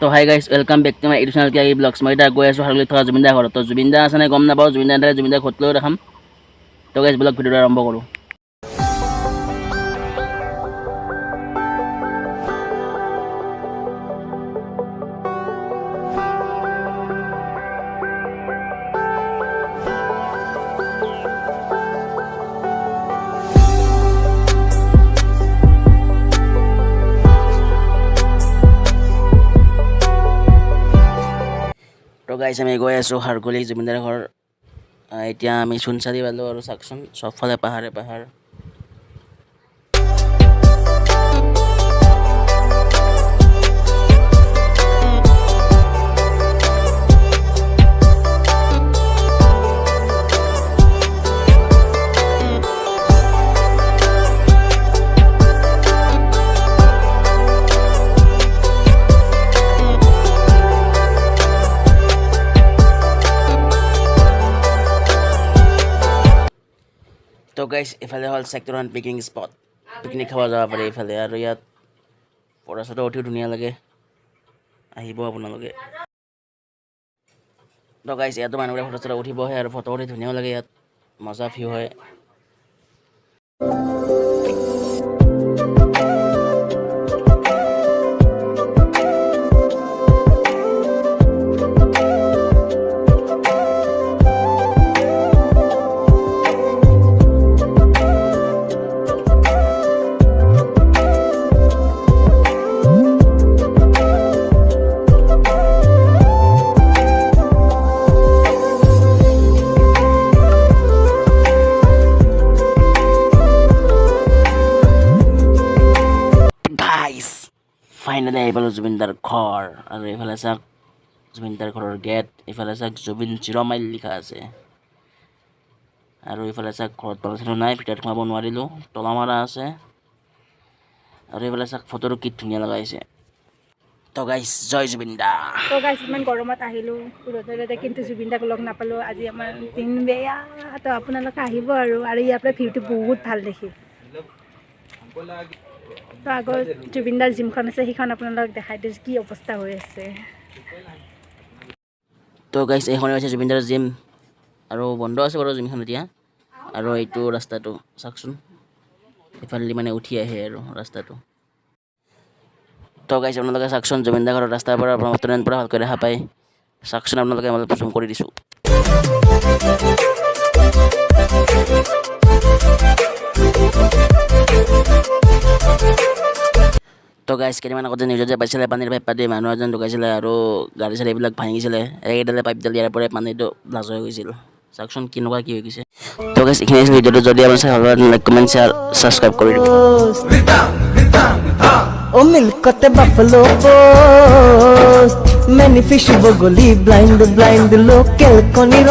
তো hi guys welcome back to my YouTube channel কি vlogs. মই এতিয়া গৈ আছোঁ হাৰগুলিত থকা জুবিনদাৰ ঘৰত। তো জুবিনদা আছে নে গম নাপাওঁ, জুবিনদাৰ ঘৰত লৈ দেখাম। তো গাইজ ব্লগ ভিডিঅ'টো আৰম্ভ কৰোঁ। তো গাইজ আমি গৈ আছোঁ হাৰগুলি জুবিনদাৰ ঘৰ। এতিয়া আমি চোনচাৰি পালোঁ আৰু চাওকচোন চবফালে পাহাৰে পাহাৰ। তো গাইজ এইফালে হ'ল ছেক্টৰ 1 পিকনিক স্পট। পিকনিক খাব যাব পাৰি এইফালে, আৰু ইয়াত ফটো চটো উঠিও ধুনীয়া লাগে, আহিব আপোনালোকে। তো গাইজ ইয়াতো মানুহবোৰে ফটো চটো উঠিবহে, আৰু ফটো উঠি ধুনীয়াও লাগে, ইয়াত মজা ভিউ হয়। ফাইনেলি আহি পালোঁ জুবিনদাৰ ঘৰ, আৰু এইফালে চাওক জুবিনদাৰ ঘৰৰ গেট, এইফালে চাওক জুবিন 0 মাইল লিখা আছে, আৰু এইফালে চাওক ঘৰত তলা চলা নাই, ভিতৰত সোমাব নোৱাৰিলোঁ, তলা মাৰা আছে, আৰু এইফালে চাওক ফটোটো কি ধুনীয়া লগাইছে। তো গাইজ জয় জুবিনদা। তো গাইজ ইমান গৰমত আহিলোঁ ৰ'দতে, কিন্তু জুবিনদাক লগ নাপালোঁ। আজি আমাৰ দিন বেয়া, তো আপোনালোকে আহিব আৰু ইয়াৰ পৰা ভিউটো বহুত ভাল দেখি। তো আগত জুবিনদাৰ জিমখন আছে, সেইখন আপোনালোকক দেখাই দিছোঁ কি অৱস্থা হৈ আছে। তো গাইজ এইখনে হৈছে জুবিনদাৰ জিম, আৰু বন্ধ আছে বাৰু জিমখন এতিয়া। আৰু এইটো ৰাস্তাটো চাওকচোন, এইফালে মানে উঠি আহে আৰু ৰাস্তাটো। তো গাইজ আপোনালোকে চাওকচোন জুবিনদাৰ ঘৰৰ ৰাস্তাৰ পৰা ব্ৰহ্মপুত্ৰৰ পৰা ভালকৈ দেখা পায়। চাওকচোন আপোনালোকে, মই জুম কৰি দিছোঁ। তো গাইজ কেইদিনমান আগতে নিউজত যে পাইছিলে পানীৰ পাইপ পাতি মানুহ এজন ঢুকাইছিলে, আৰু গাড়ী চাড়ী এইবিলাক ভাঙিছিলে, এইকেইডালে পাইপডাল ইয়াৰ পৰাই পানীটো ব্লাষ্ট হৈ গৈছিল। চাওকচোন কেনেকুৱা কি হৈ গৈছে। তো গাইজ এইখিনি আছিল ভিডিঅ'টো। যদি আপুনি চাই ভাল লাগে লাইক কমেণ্ট শ্বেয়াৰ ছাবস্ক্ৰাইব কৰি দিব। O milkote buffalo post many fish bogoli blind local koni